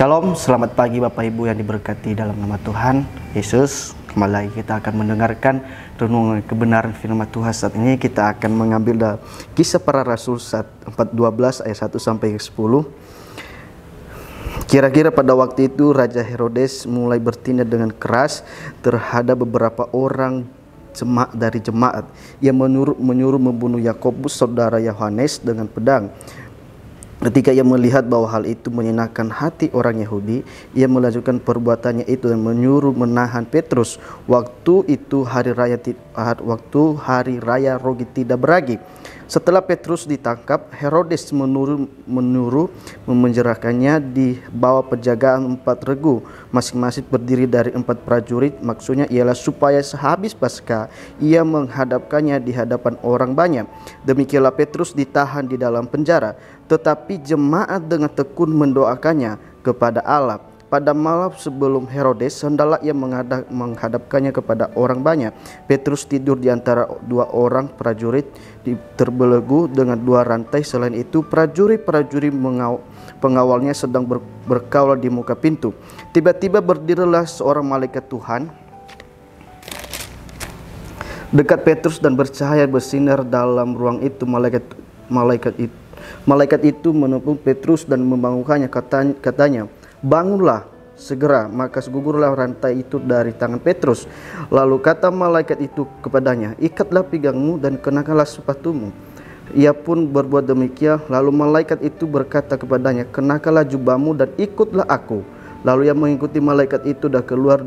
Shalom, selamat pagi Bapak Ibu yang diberkati dalam nama Tuhan Yesus. Kembali lagi kita akan mendengarkan renungan kebenaran firman Tuhan. Saat ini kita akan mengambil dari Kisah Para Rasul 4:12 ayat 1 sampai 10. Kira-kira pada waktu itu Raja Herodes mulai bertindak dengan keras terhadap beberapa orang dari jemaat. Ia menyuruh membunuh Yakobus saudara Yohanes dengan pedang. Ketika ia melihat bahwa hal itu menyenangkan hati orang Yahudi, ia melanjutkan perbuatannya itu dan menyuruh menahan Petrus. Waktu itu hari raya Rogi tidak beragi. Setelah Petrus ditangkap, Herodes menyuruh memenjarakannya di bawah penjagaan 4 regu, masing-masing berdiri dari 4 prajurit. Maksudnya ialah supaya sehabis Paskah ia menghadapkannya di hadapan orang banyak. Demikianlah Petrus ditahan di dalam penjara, tetapi jemaat dengan tekun mendoakannya kepada Allah. Pada malam sebelum Herodes hendaklah ia menghadapkannya kepada orang banyak. Petrus tidur di antara 2 orang prajurit, terbelenggu dengan 2 rantai. Selain itu prajurit-prajurit pengawalnya sedang berkawal di muka pintu. Tiba-tiba berdirilah seorang malaikat Tuhan dekat Petrus dan bercahaya bersinar dalam ruang itu. Malaikat itu menepuk Petrus dan membangunkannya. Katanya, "Bangunlah segera." Maka gugurlah rantai itu dari tangan Petrus. Lalu kata malaikat itu kepadanya, "Ikatlah pinggangmu dan kenakanlah sepatumu." Ia pun berbuat demikian. Lalu malaikat itu berkata kepadanya, "Kenakanlah jubahmu dan ikutlah aku." Lalu ia mengikuti malaikat itu dan keluar.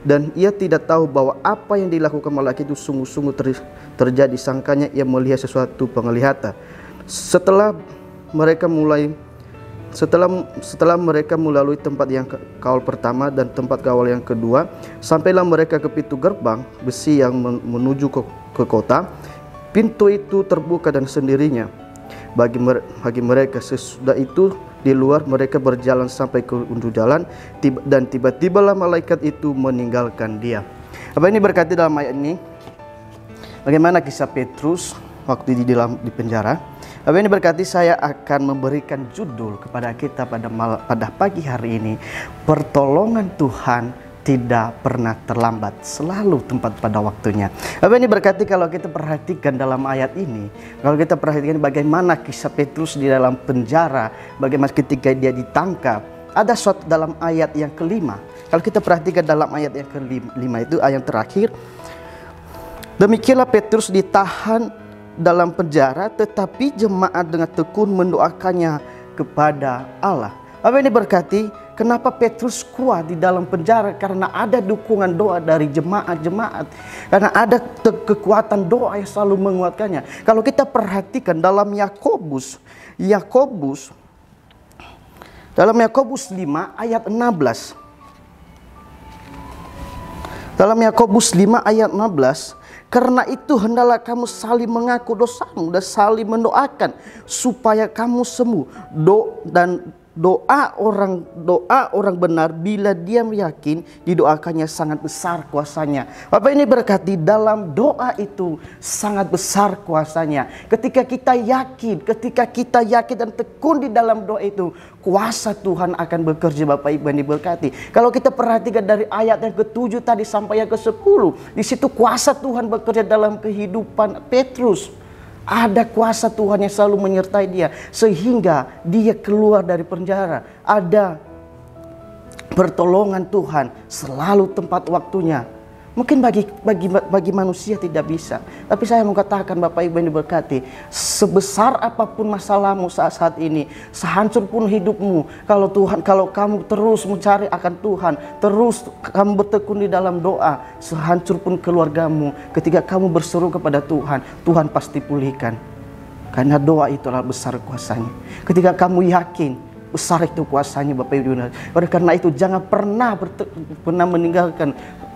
Dan ia tidak tahu bahwa apa yang dilakukan malaikat itu sungguh-sungguh terjadi. Sangkanya ia melihat sesuatu penglihatan. Setelah mereka melalui tempat yang kawal pertama dan tempat kawal yang kedua, sampailah mereka ke pintu gerbang besi yang menuju ke kota. Pintu itu terbuka dan sendirinya bagi mereka. Sesudah itu di luar mereka berjalan sampai ke ujung jalan, dan tiba-tibalah malaikat itu meninggalkan dia. Apa ini berkati dalam ayat ini? Bagaimana kisah Petrus waktu di penjara? Apa ini berkati saya akan memberikan judul kepada kita pada pagi hari ini. Pertolongan Tuhan tidak pernah terlambat, selalu tepat pada waktunya. Apa ini berkati kalau kita perhatikan dalam ayat ini, kalau kita perhatikan bagaimana kisah Petrus di dalam penjara, bagaimana ketika dia ditangkap, ada suatu dalam ayat yang kelima. Kalau kita perhatikan dalam ayat yang kelima itu ayat terakhir, demikianlah Petrus ditahan dalam penjara, tetapi jemaat dengan tekun mendoakannya kepada Allah. Apa ini berkati? Kenapa Petrus kuat di dalam penjara? Karena ada dukungan doa dari jemaat-jemaat. Karena ada kekuatan doa yang selalu menguatkannya. Kalau kita perhatikan dalam Yakobus dalam Yakobus 5 ayat 16. Dalam Yakobus 5 ayat 16, "Karena itu hendaklah kamu saling mengaku dosamu dan saling mendoakan supaya kamu sembuh. Doa orang benar bila dia yakin didoakannya sangat besar kuasanya." Bapak ini berkati dalam doa itu sangat besar kuasanya. Ketika kita yakin dan tekun di dalam doa itu, kuasa Tuhan akan bekerja. Bapak Ibu yang diberkati. Kalau kita perhatikan dari ayat yang ke-7 tadi sampai yang ke-10, di situ kuasa Tuhan bekerja dalam kehidupan Petrus. Ada kuasa Tuhan yang selalu menyertai dia sehingga dia keluar dari penjara. Ada pertolongan Tuhan selalu tepat waktunya. Mungkin bagi manusia tidak bisa, tapi saya mau katakan Bapak Ibu yang diberkati, sebesar apapun masalahmu saat ini, sehancur pun hidupmu, kalau kamu terus mencari akan Tuhan, terus kamu bertekun di dalam doa, sehancur pun keluargamu, ketika kamu berseru kepada Tuhan, Tuhan pasti pulihkan. Karena doa itu adalah besar kuasanya. Ketika kamu yakin besar itu kuasanya, Bapak Ibu. Oleh karena itu jangan pernah meninggalkan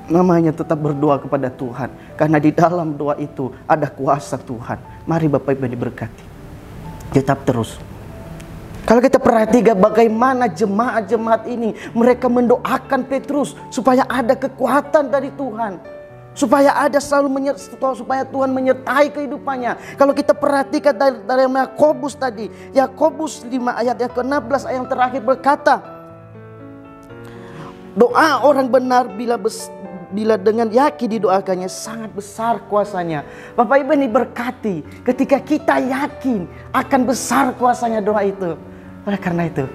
namanya tetap berdoa kepada Tuhan. Karena di dalam doa itu ada kuasa Tuhan. Mari Bapak Ibu diberkati. Tetap terus. Kalau kita perhatikan bagaimana jemaat-jemaat ini, mereka mendoakan Petrus supaya ada kekuatan dari Tuhan. supaya ada supaya Tuhan menyertai kehidupannya. Kalau kita perhatikan dari Yakobus tadi, Yakobus 5 ayat yang ke-16 ayat yang terakhir berkata, doa orang benar bila dengan yakin didoakannya sangat besar kuasanya. Bapak Ibu, ini berkati ketika kita yakin akan besar kuasanya doa itu. Oleh karena itu,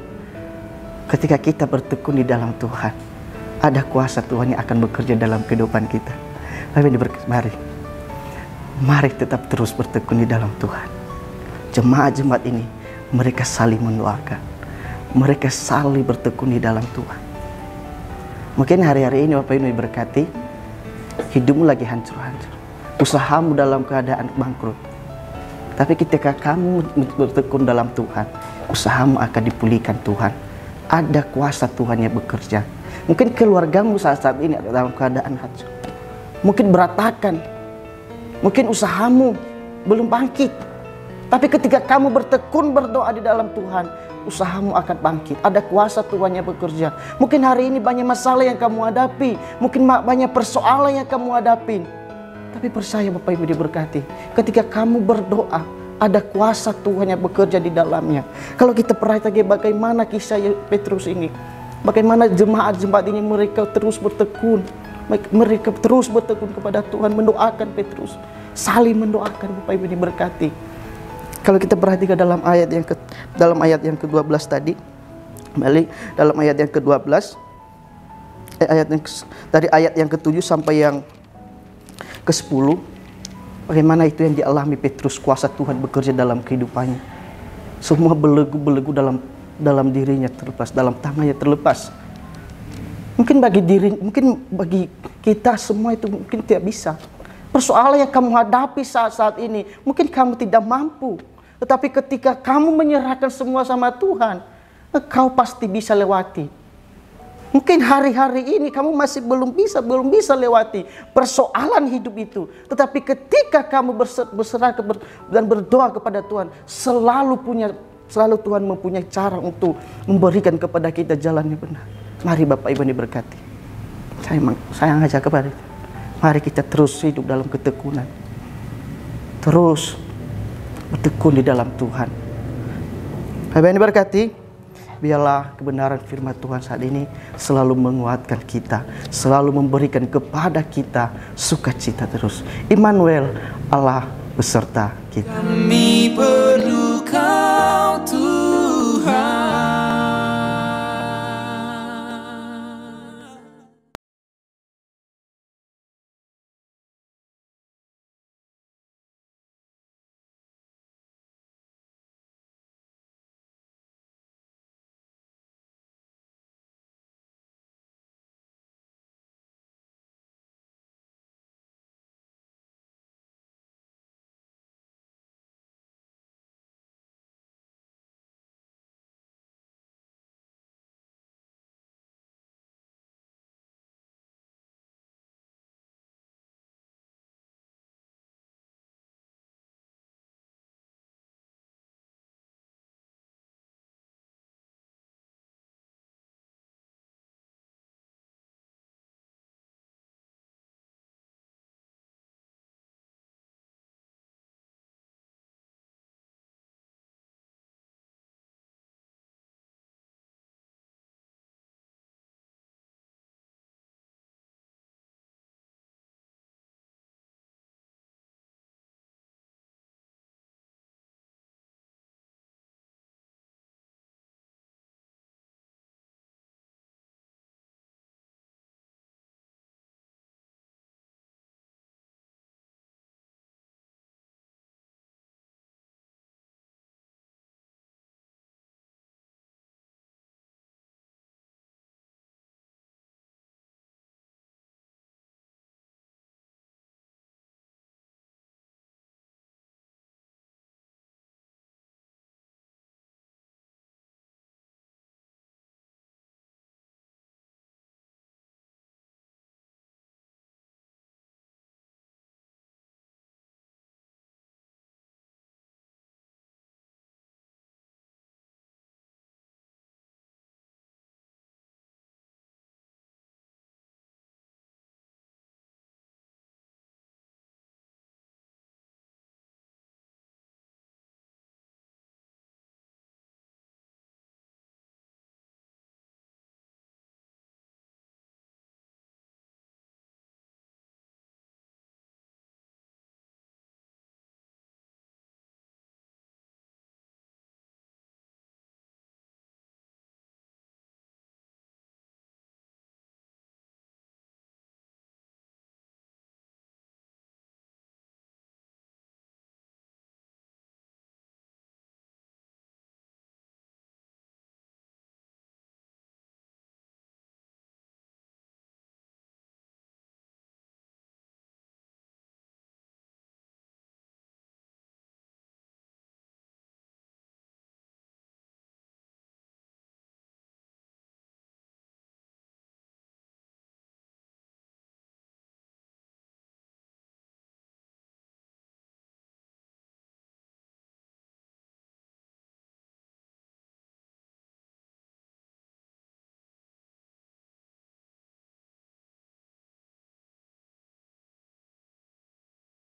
ketika kita bertekun di dalam Tuhan, ada kuasa Tuhan yang akan bekerja dalam kehidupan kita. Mari tetap terus bertekun di dalam Tuhan. Jemaat-jemaat ini, mereka saling mendoakan, mereka saling bertekun di dalam Tuhan. Mungkin hari-hari ini Bapak Ibu berkati, hidupmu lagi hancur-hancur, usahamu dalam keadaan bangkrut. Tapi ketika kamu bertekun dalam Tuhan, usahamu akan dipulihkan Tuhan. Ada kuasa Tuhan yang bekerja. Mungkin keluargamu saat ini dalam keadaan hancur, mungkin berantakan, mungkin usahamu belum bangkit. Tapi ketika kamu bertekun berdoa di dalam Tuhan, usahamu akan bangkit. Ada kuasa Tuhan yang bekerja. Mungkin hari ini banyak masalah yang kamu hadapi, mungkin banyak persoalan yang kamu hadapi. Tapi percaya Bapak Ibu diberkati, ketika kamu berdoa, ada kuasa Tuhan yang bekerja di dalamnya. Kalau kita perhatikan bagaimana kisah Petrus ini, bagaimana jemaat-jemaat ini mereka terus bertekun. Mereka terus bertekun kepada Tuhan, mendoakan Petrus, saling mendoakan. Bapak Ibu diberkati. Kalau kita perhatikan dalam ayat yang ke-12 tadi, kembali dalam ayat yang ke-12, dari ayat yang ke-7 sampai yang ke-10, bagaimana itu yang dialami Petrus, kuasa Tuhan bekerja dalam kehidupannya. Semua belegu-belegu dalam dirinya terlepas, dalam tangannya terlepas. Mungkin bagi kita semua itu mungkin tidak bisa. Persoalan yang kamu hadapi saat ini, mungkin kamu tidak mampu. Tetapi ketika kamu menyerahkan semua sama Tuhan, kau pasti bisa lewati. Mungkin hari-hari ini kamu masih belum bisa lewati persoalan hidup itu. Tetapi ketika kamu berserah dan berdoa kepada Tuhan, selalu Tuhan mempunyai cara untuk memberikan kepada kita jalan yang benar. Mari Bapak Ibu diberkati. Saya ngajak kepada kita, mari kita terus hidup dalam ketekunan. Terus bertekun di dalam Tuhan. Bapak Ibu diberkati. Biarlah kebenaran firman Tuhan saat ini selalu menguatkan kita, selalu memberikan kepada kita sukacita terus. Immanuel, Allah beserta kita. Kami perlu Kau Tuhan.